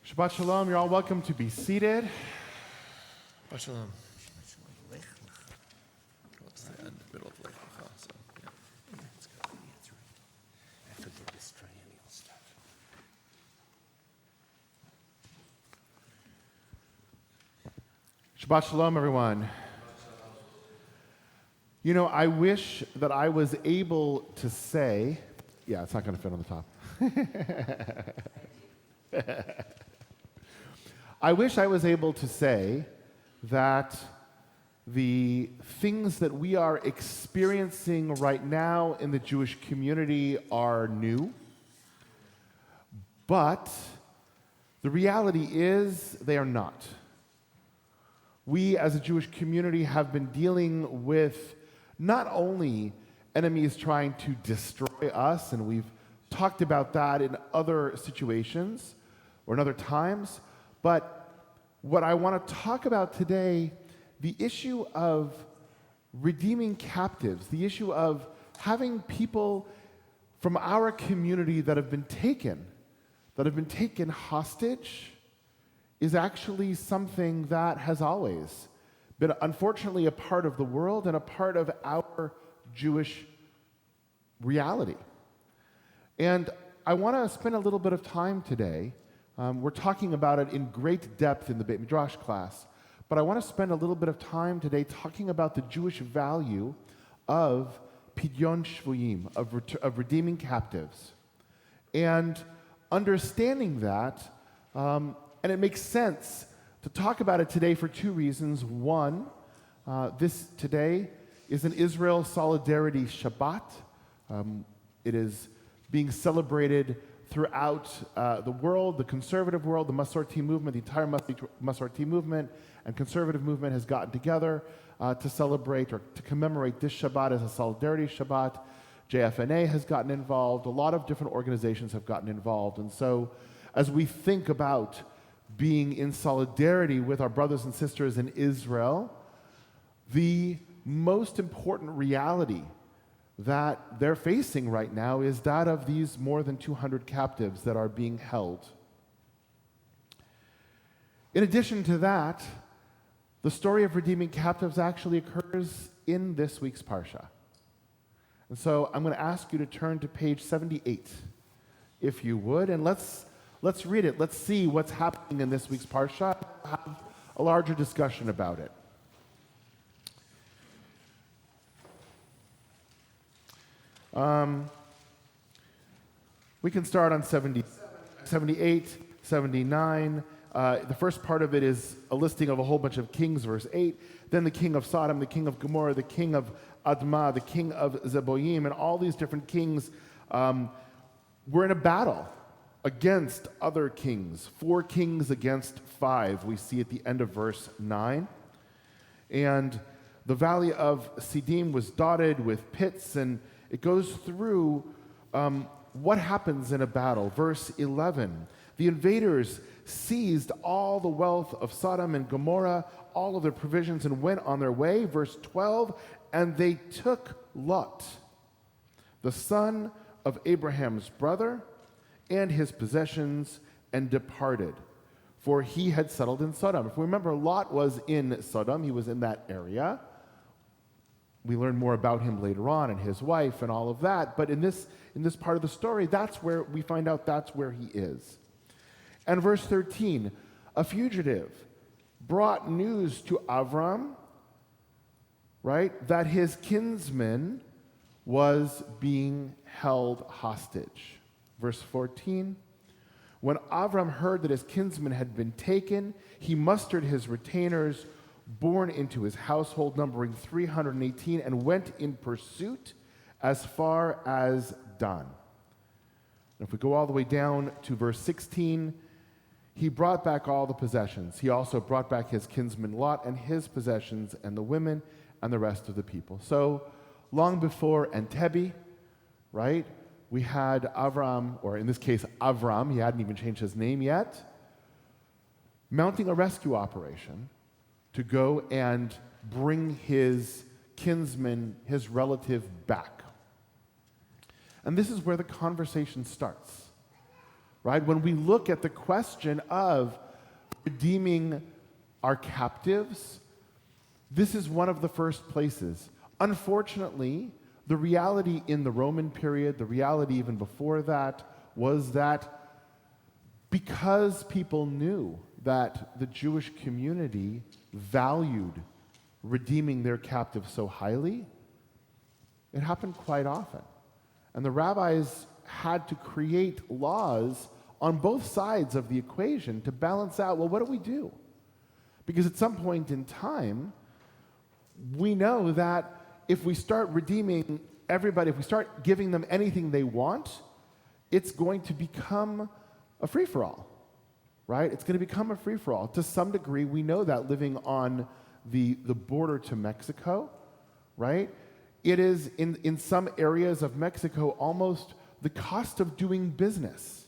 Shabbat Shalom, you're all welcome to be seated. Shabbat Shalom. Lekh-Lekha. Well, it's the end, middle of Lekh-Lekha, so yeah. It's got to be, it's right. I forget this triennial stuff. Shabbat Shalom, everyone. You know, I wish that I was able to say, yeah, it's not going to fit on the top. I wish I was able to say that the things that we are experiencing right now in the Jewish community are new, but the reality is they are not. We as a Jewish community have been dealing with not only enemies trying to destroy us, and we've talked about that in other situations or in other times, but what I want to talk about today, the issue of redeeming captives, the issue of having people from our community that have been taken hostage, is actually something that has always been, unfortunately, a part of the world and a part of our Jewish reality. And I want to spend a little bit of time today. We're talking about it in great depth in the Beit Midrash class, but I want to spend a little bit of time today talking about the Jewish value of Pidyon Shvuyim, of redeeming captives, and understanding that. And it makes sense to talk about it today for two reasons. One, this today is an Israel Solidarity Shabbat. It is being celebrated throughout the world, the conservative world, the Masorti movement, the entire Masorti movement and conservative movement has gotten together to celebrate or to commemorate this Shabbat as a Solidarity Shabbat. JFNA has gotten involved. A lot of different organizations have gotten involved. And so as we think about being in solidarity with our brothers and sisters in Israel, the most important reality that they're facing right now is that of these more than 200 captives that are being held. In addition to that, the story of redeeming captives actually occurs in this week's Parsha. And so I'm going to ask you to turn to page 78, if you would, and let's read it. Let's see what's happening in this week's Parsha. Have a larger discussion about it. We can start on 78, 79. The first part of it is a listing of a whole bunch of kings, verse 8. Then the king of Sodom, the king of Gomorrah, the king of Admah, the king of Zeboim, and all these different kings were in a battle against other kings. 4 kings against 5, we see at the end of verse 9. And the valley of Siddim was dotted with pits, and it goes through what happens in a battle. Verse 11, the invaders seized all the wealth of Sodom and Gomorrah, all of their provisions, and went on their way. Verse 12, and they took Lot, the son of Abraham's brother, and his possessions, and departed, for he had settled in Sodom. If we remember, Lot was in Sodom. He was in that area. We learn more about him later on and his wife and all of that. But in this part of the story, that's where we find out that's where he is. And verse 13, a fugitive brought news to Avram, right, that his kinsman was being held hostage. Verse 14, when Avram heard that his kinsman had been taken, he mustered his retainers born into his household, numbering 318, and went in pursuit as far as Dan. And if we go all the way down to verse 16, he brought back all the possessions. He also brought back his kinsman Lot and his possessions and the women and the rest of the people. So long before Entebbe, right, we had Avram, or in this case Avram, he hadn't even changed his name yet, mounting a rescue operation to go and bring his kinsman, his relative, back. And this is where the conversation starts, right? When we look at the question of redeeming our captives, this is one of the first places. Unfortunately, the reality in the Roman period, the reality even before that, was that because people knew that the Jewish community valued redeeming their captives so highly, it happened quite often. And the rabbis had to create laws on both sides of the equation to balance out, well, what do we do? Because at some point in time, we know that if we start redeeming everybody, if we start giving them anything they want, it's going to become a free-for-all, right? It's going to become a free-for-all. To some degree, we know that living on the border to Mexico, right? It is, in some areas of Mexico, almost the cost of doing business,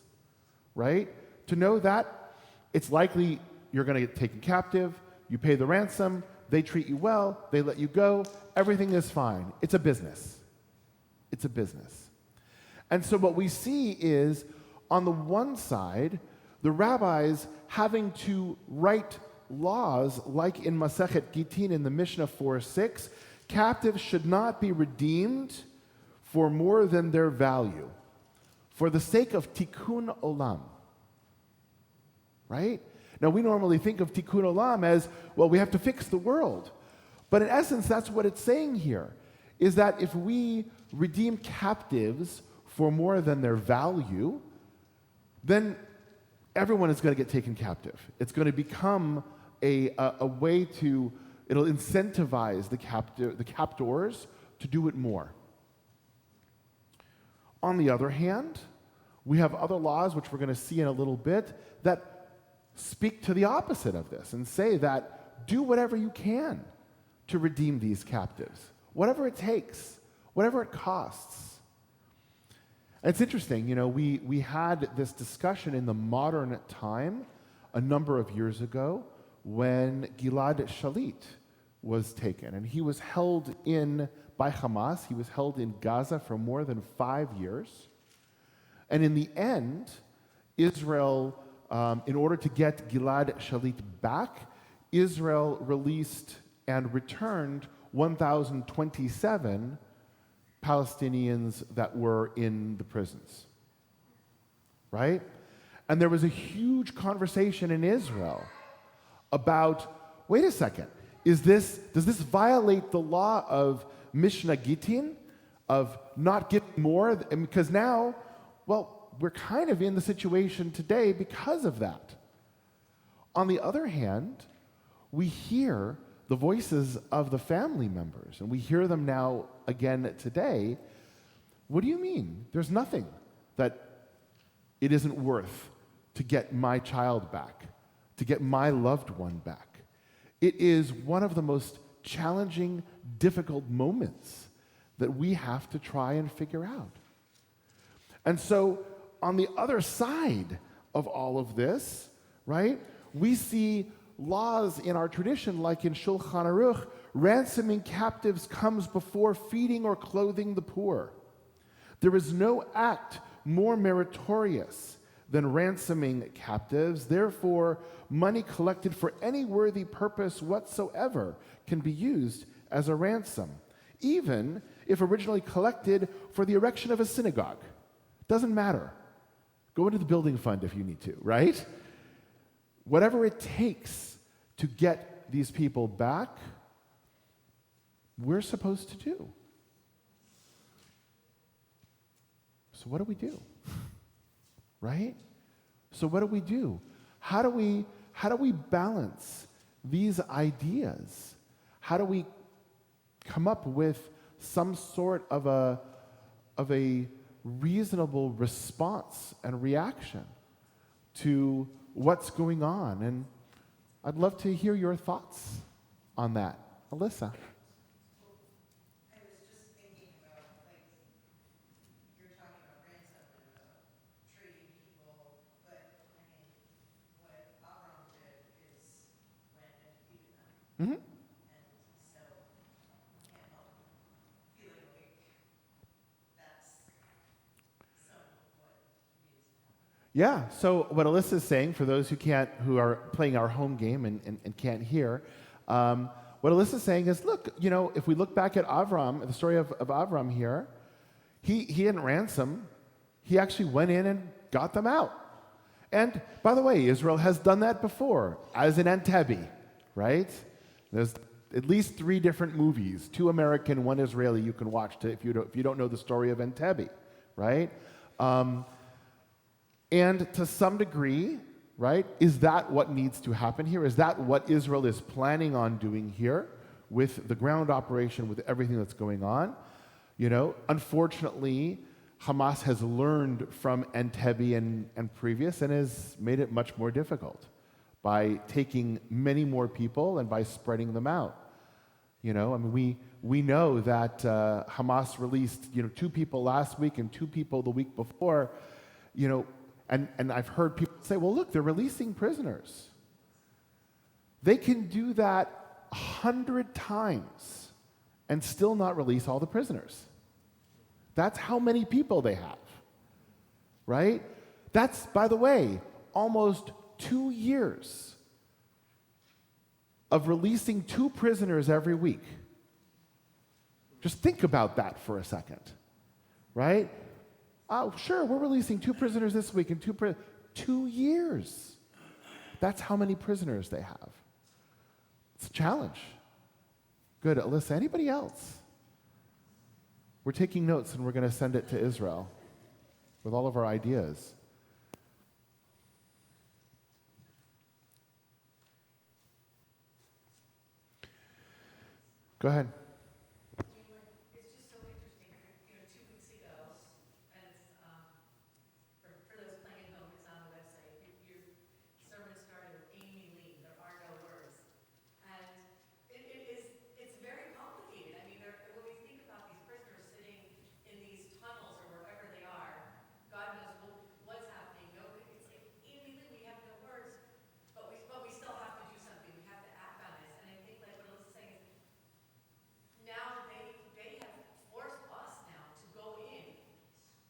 right? To know that it's likely you're going to get taken captive, you pay the ransom, they treat you well, they let you go, everything is fine. It's a business. It's a business. And so what we see is, on the one side, the rabbis having to write laws like in Masechet Gitin in the Mishnah 4:6, captives should not be redeemed for more than their value, for the sake of tikkun olam. Right? Now, we normally think of tikkun olam as, well, we have to fix the world. But in essence, that's what it's saying here, is that if we redeem captives for more than their value, then everyone is going to get taken captive. It's going to become a way to, it'll incentivize the captors to do it more. On the other hand, we have other laws, which we're going to see in a little bit, that speak to the opposite of this and say that do whatever you can to redeem these captives, whatever it takes, whatever it costs. And it's interesting, you know, we had this discussion in the modern time a number of years ago when Gilad Shalit was taken, and he was held by Hamas. He was held in Gaza for more than 5 years. And in the end, Israel, in order to get Gilad Shalit back, Israel released and returned 1,027 Palestinians that were in the prisons. Right? And there was a huge conversation in Israel about, wait a second, does this violate the law of Mishnah Gitin, of not getting more? And because now, well, we're kind of in the situation today because of that. On the other hand, we hear the voices of the family members, and we hear them now again today. What do you mean? There's nothing that it isn't worth to get my child back, to get my loved one back. It is one of the most challenging, difficult moments that we have to try and figure out. And so, on the other side of all of this, right, we see laws in our tradition, like in Shulchan Aruch, ransoming captives comes before feeding or clothing the poor. There is no act more meritorious than ransoming captives. Therefore, money collected for any worthy purpose whatsoever can be used as a ransom, even if originally collected for the erection of a synagogue. Doesn't matter. Go into the building fund if you need to, right? Whatever it takes to get these people back, we're supposed to do. So what do we do? Right? So what do we do? How do we balance these ideas? How do we come up with some sort of a reasonable response and reaction to what's going on? And I'd love to hear your thoughts on that. Alyssa. Mm-hmm. Yeah, so what Alyssa's saying, for those who are playing our home game and can't hear, what Alyssa's saying is, look, if we look back at Avram, the story of Avram here, he didn't ransom. He actually went in and got them out. And by the way, Israel has done that before, as in Entebbe, right? There's at least 3 different movies, 2 American, 1 Israeli, you can watch if you don't know the story of Entebbe, right? And to some degree, right, is that what needs to happen here? Is that what Israel is planning on doing here with the ground operation, with everything that's going on? Unfortunately, Hamas has learned from Entebbe and previous and has made it much more difficult by taking many more people and by spreading them out. We know that Hamas released 2 people last week and 2 people the week before. And I've heard people say, well, look, they're releasing prisoners. They can do that 100 times and still not release all the prisoners. That's how many people they have, right? That's, by the way, almost 2 years of releasing 2 prisoners every week. Just think about that for a second, right? Oh, sure, we're releasing 2 prisoners this week and 2 years. That's how many prisoners they have. It's a challenge. Good, Alyssa. Anybody else? We're taking notes and we're going to send it to Israel with all of our ideas. Go ahead. It's just so interesting. 2 weeks ago, and it's for those playing at home, it's on the website. Your sermon started with Amy Lee. There are no words, and it's very complicated. I mean, when we think about these prisoners sitting in these tunnels or wherever they are, God knows what's happening. No, it's like Amy Lee. We have no words, but we still have to do something. We have to act on this. And I think like what Alyssa's saying is, now they have forced us now to go in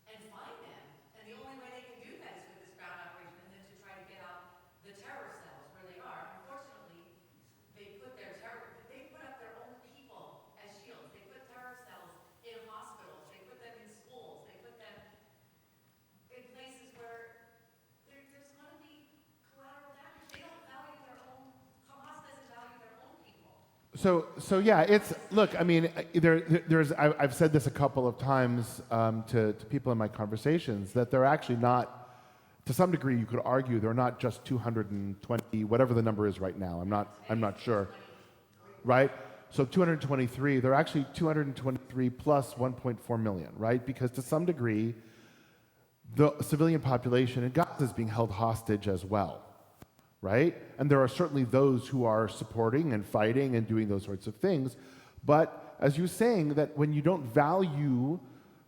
and find them. And the only way they can do that is with this ground operation and then to try to get out the terror cells where they are. Unfortunately, they put up their own people as shields. They put terror cells in hospitals. They put them in schools. They put them in places where there's going to be collateral damage. They don't value their own, Hamas doesn't value their own people. So yeah, look, I mean, I've said this a couple of times to people in my conversations, that they're actually not, to some degree you could argue, they're not just 220, whatever the number is right now, I'm not sure, right? So 223, they're actually 223 plus 1.4 million, right? Because to some degree, the civilian population in Gaza is being held hostage as well, right? And there are certainly those who are supporting and fighting and doing those sorts of things. But as you're saying, that when you don't value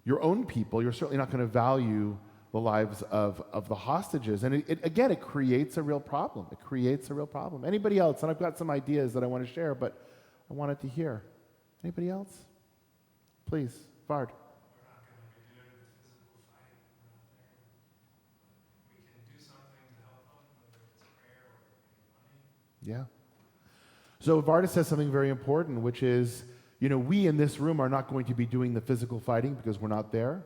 your own people, you're certainly not going to value the lives of the hostages. And it creates a real problem. It creates a real problem. Anybody else? And I've got some ideas that I want to share, but I wanted to hear. Anybody else? Please, Vard. We're not going to be doing the physical fighting. We're not there. We can do something to help them, whether it's prayer or money. Yeah. So Varda says something very important, which is, we in this room are not going to be doing the physical fighting because we're not there.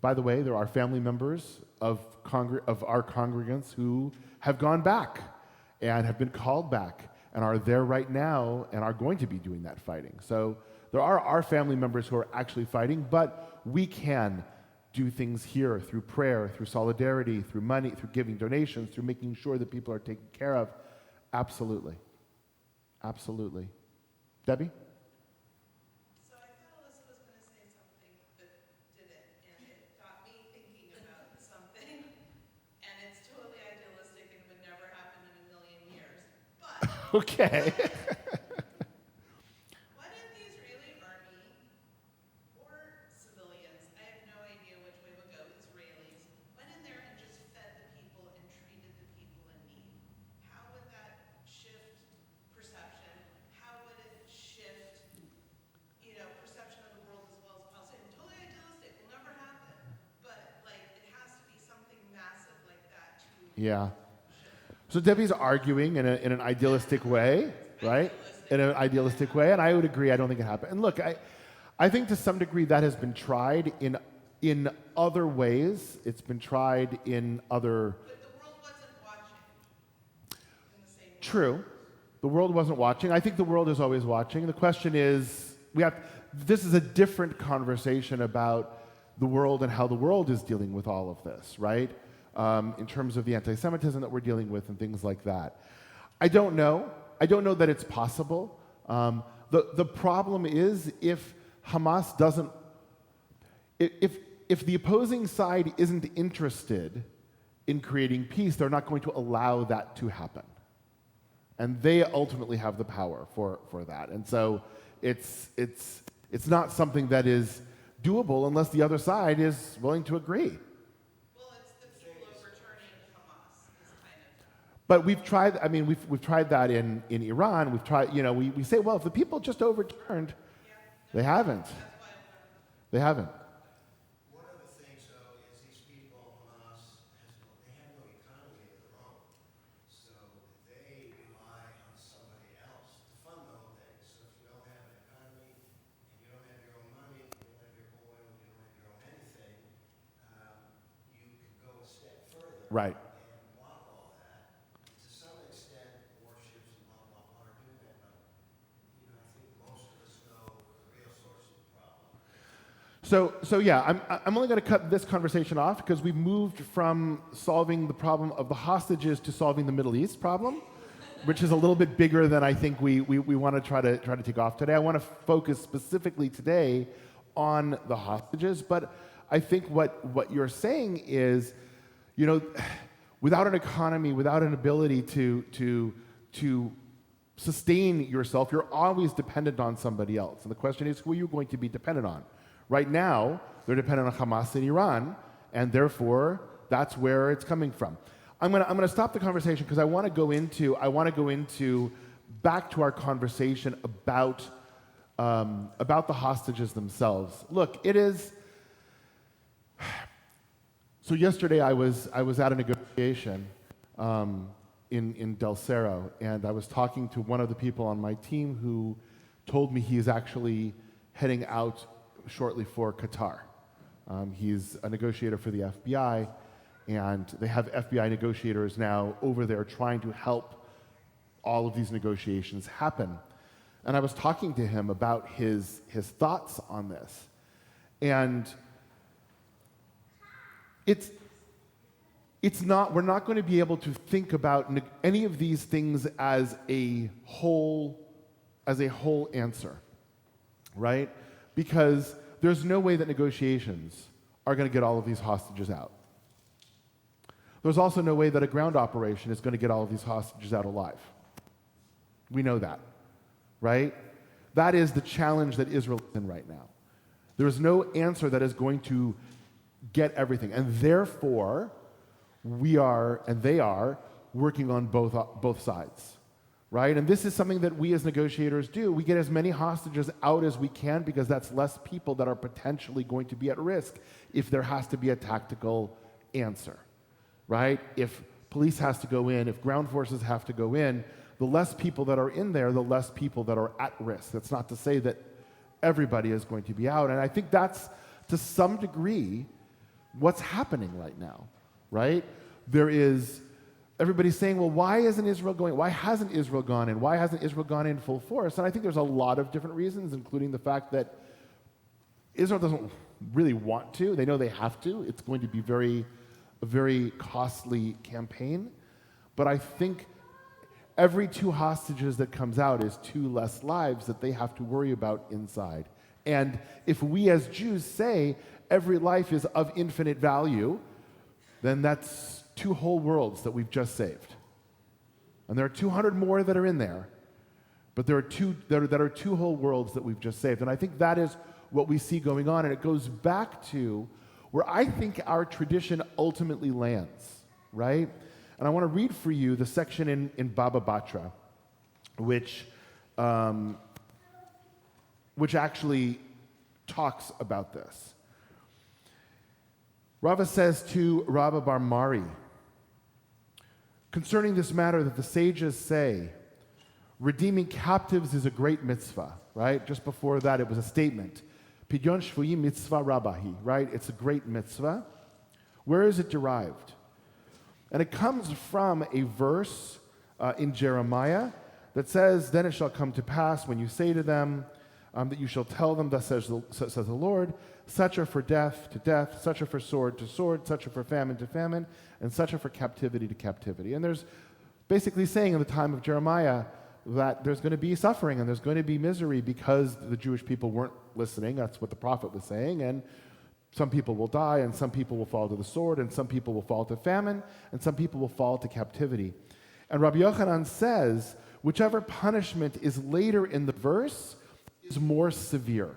By the way, there are family members of our congregants who have gone back and have been called back and are there right now and are going to be doing that fighting. So there are our family members who are actually fighting, but we can do things here through prayer, through solidarity, through money, through giving donations, through making sure that people are taken care of. Absolutely. Absolutely. Debbie? So I thought Alyssa was going to say something, but didn't, and it got me thinking about something, and it's totally idealistic and would never happen in a million years. But Okay. what if the Israeli army or civilians, I have no idea which way would go, Israelis, went in there and just fed the people and treated the people in need? How would that shift perception? How would it shift, perception of the world as well as policy? And totally idealistic, will never happen. But, it has to be something massive like Yeah. So Debbie's arguing in an idealistic way, right? In an idealistic way, and I would agree. I don't think it happened. And look, I think to some degree that has been tried in other ways. It's been tried in other. But the world wasn't watching in the same way. True, the world wasn't watching. I think the world is always watching. The question is, this is a different conversation about the world and how the world is dealing with all of this, right? In terms of the anti-Semitism that we're dealing with and things like that. I don't know. I don't know that it's possible. The problem is if Hamas doesn't, if the opposing side isn't interested in creating peace, they're not going to allow that to happen. And they ultimately have the power for that. And so it's not something that is doable unless the other side is willing to agree. Well, it's the people overturning Hamas is kind of. But we've tried. I mean, we've tried that in Iran. We've tried. We say, well, if the people just overturned, they haven't. They haven't. One of the things, though, is these people, Hamas, they have no economy of their own. So they rely on somebody else to fund the whole thing. So if you don't have an economy, and you don't have your own money, you don't have your oil, you don't have your own anything, you can go a step further. Right. And block all that. To some extent, warships and blah, blah, blah are doing that, but, I think most of us know the real source of the problem. So yeah, I'm only going to cut this conversation off because we've moved from solving the problem of the hostages to solving the Middle East problem, which is a little bit bigger than I think we want to try to take off today. I want to focus specifically today on the hostages, but I think what you're saying is, without an economy, without an ability to sustain yourself, you're always dependent on somebody else. And the question is, who are you going to be dependent on? Right now, they're dependent on Hamas in Iran, and therefore, that's where it's coming from. I'm gonna stop the conversation because I want to go into back to our conversation about the hostages themselves. Look, it is. So yesterday I was at a negotiation in Del Cerro, and I was talking to one of the people on my team who told me he is actually heading out shortly for Qatar. He's a negotiator for the FBI, and they have FBI negotiators now over there trying to help all of these negotiations happen. And I was talking to him about his thoughts on this. And we're not going to be able to think about any of these things as a whole answer, right? Because there's no way that negotiations are going to get all of these hostages out. There's also no way that a ground operation is going to get all of these hostages out alive. We know that, right? That is the challenge that Israel is in right now. There is no answer that is going to get everything. And therefore, we are, and they are, working on both sides. Right? And this is something that we as negotiators do. We get as many hostages out as we can because that's less people that are potentially going to be at risk if there has to be a tactical answer. Right? If police has to go in, if ground forces have to go in, the less people that are in there, the less people that are at risk. That's not to say that everybody is going to be out. And I think that's, to some degree, what's happening right now. Right? Everybody's saying, well, why hasn't Israel gone in? Why hasn't Israel gone in full force? And I think there's a lot of different reasons, including the fact that Israel doesn't really want to. They know they have to. It's going to be a very costly campaign. But I think every 2 hostages that comes out is 2 less lives that they have to worry about inside. And if we as Jews say every life is of infinite value, then that's 2 whole worlds that we've just saved. And there are 200 more that are in there, but there are 2 whole worlds that we've just saved. And I think that is what we see going on, and it goes back to where I think our tradition ultimately lands, right? And I want to read for you the section in Baba Batra, which actually talks about this. Rava says to Rabba Bar Mari, concerning this matter that the sages say, redeeming captives is a great mitzvah, right? Just before that, it was a statement. Pidyon shvuyim mitzvah rabahi, right? It's a great mitzvah. Where is it derived? And it comes from a verse in Jeremiah that says, then it shall come to pass when you say to them that you shall tell them, thus says the Lord, such are for death to death, such are for sword to sword, such are for famine to famine, and such are for captivity to captivity. And there's basically saying in the time of Jeremiah that there's going to be suffering and there's going to be misery because the Jewish people weren't listening. That's what the prophet was saying. And some people will die, and some people will fall to the sword, and some people will fall to famine, and some people will fall to captivity. And Rabbi Yochanan says, whichever punishment is later in the verse is more severe.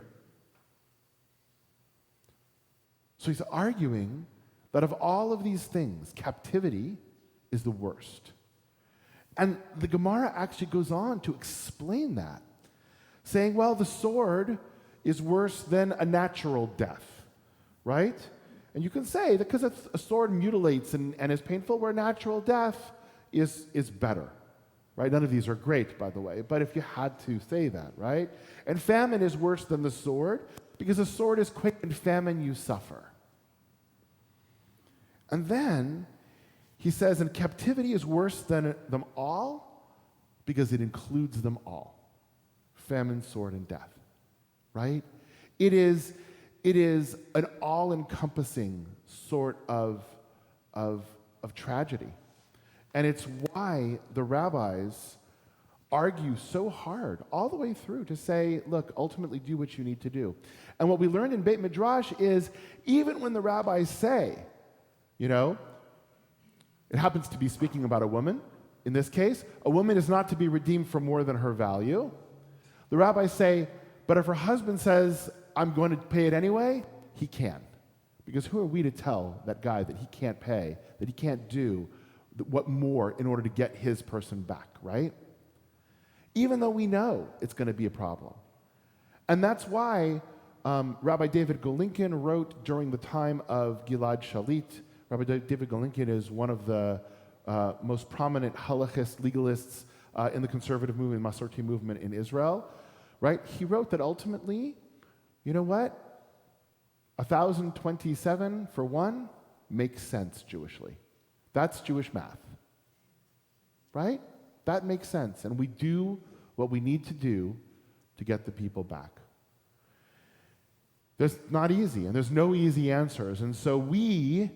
So he's arguing that of all of these things, captivity is the worst. And the Gemara actually goes on to explain that, saying, well, the sword is worse than a natural death, right? And you can say that because a sword mutilates and is painful, where natural death is better, right? None of these are great, by the way, but if you had to say that, right? And famine is worse than the sword because the sword is quick and famine you suffer. And then he says, and captivity is worse than them all because it includes them all. Famine, sword, and death, right? It is an all-encompassing sort of tragedy. And it's why the rabbis argue so hard all the way through to say, look, ultimately do what you need to do. And what we learned in Beit Midrash is even when the rabbis say, you know, it happens to be speaking about a woman. In this case, a woman is not to be redeemed for more than her value. The rabbis say, but if her husband says, I'm going to pay it anyway, he can. Because who are we to tell that guy that he can't pay, that he can't do what more in order to get his person back, right? Even though we know it's going to be a problem. And that's why Rabbi David Golinkin wrote during the time of Gilad Shalit. Rabbi David Golinkin is one of the most prominent halachist legalists in the conservative movement, Masorti movement in Israel, right? He wrote that ultimately, you know what? 1,027 for one makes sense Jewishly. That's Jewish math, right? That makes sense. And we do what we need to do to get the people back. It's not easy, and there's no easy answers. And so we,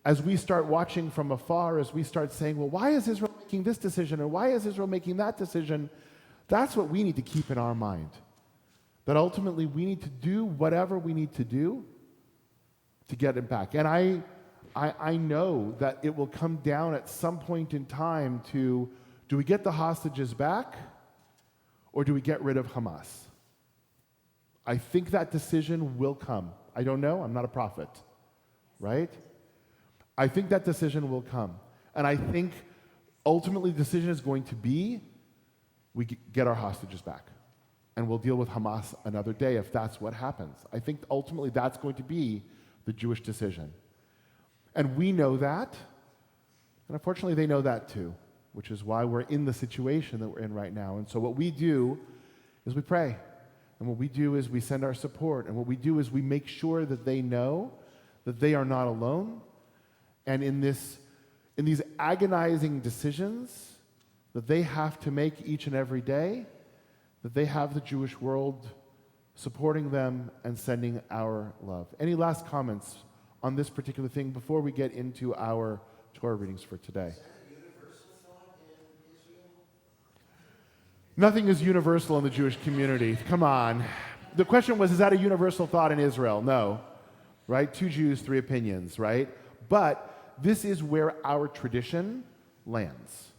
as we start watching from afar, as we start saying, well, why is Israel making this decision, and why is Israel making that decision? That's what we need to keep in our mind. That ultimately we need to do whatever we need to do to get it back. And I know that it will come down at some point in time to, do we get the hostages back or do we get rid of Hamas? I think that decision will come. I don't know. I'm not a prophet, right? I think that decision will come. And I think ultimately the decision is going to be we get our hostages back. And we'll deal with Hamas another day if that's what happens. I think ultimately that's going to be the Jewish decision. And we know that, and unfortunately they know that too, which is why we're in the situation that we're in right now. And so what we do is we pray. And what we do is we send our support. And what we do is we make sure that they know that they are not alone. And in these agonizing decisions that they have to make each and every day, that they have the Jewish world supporting them and sending our love. Any last comments on this particular thing before we get into our Torah readings for today? Is that a universal thought in Israel? Nothing is universal in the Jewish community. Come on. The question was, is that a universal thought in Israel? No. Right? 2 Jews, 3 opinions, right? But this is where our tradition lands,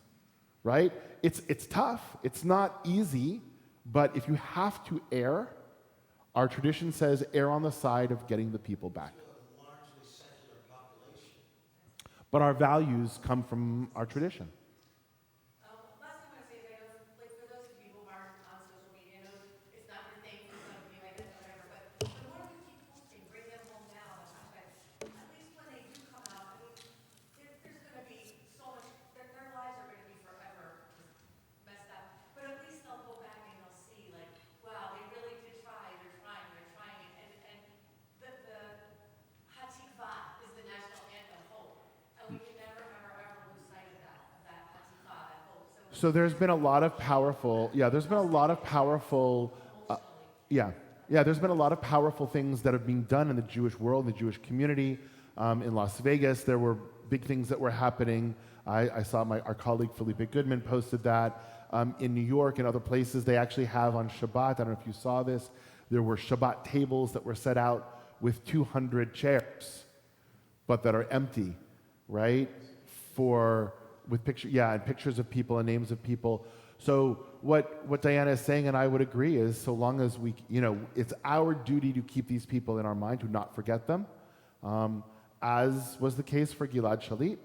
right? It's tough. It's not easy. But if you have to err, our tradition says err on the side of getting the people back. A largely secular population. But our values come from our tradition. Last thing I want to say is I know, like, for those of you who aren't on social media, I know it's not your thing, it's not you, I guess, whatever, but the more you keep posting, bring them home now, and hashtags, at least when they do come out, I mean, there's going to be so much, their lives So there's been a lot of powerful, there's been a lot of powerful, there's been a lot of powerful things that have been done in the Jewish world, the Jewish community. In Las Vegas, there were big things that were happening. I saw our colleague Felipe Goodman posted that. In New York and other places, they actually have on Shabbat, I don't know if you saw this, there were Shabbat tables that were set out with 200 chairs, but that are empty, right? With pictures of people and names of people. So what Diana is saying, and I would agree, is so long as we, it's our duty to keep these people in our mind, to not forget them, as was the case for Gilad Shalit,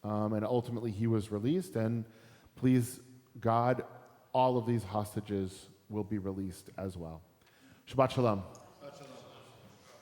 and ultimately he was released, and please, God, all of these hostages will be released as well. Shabbat Shalom.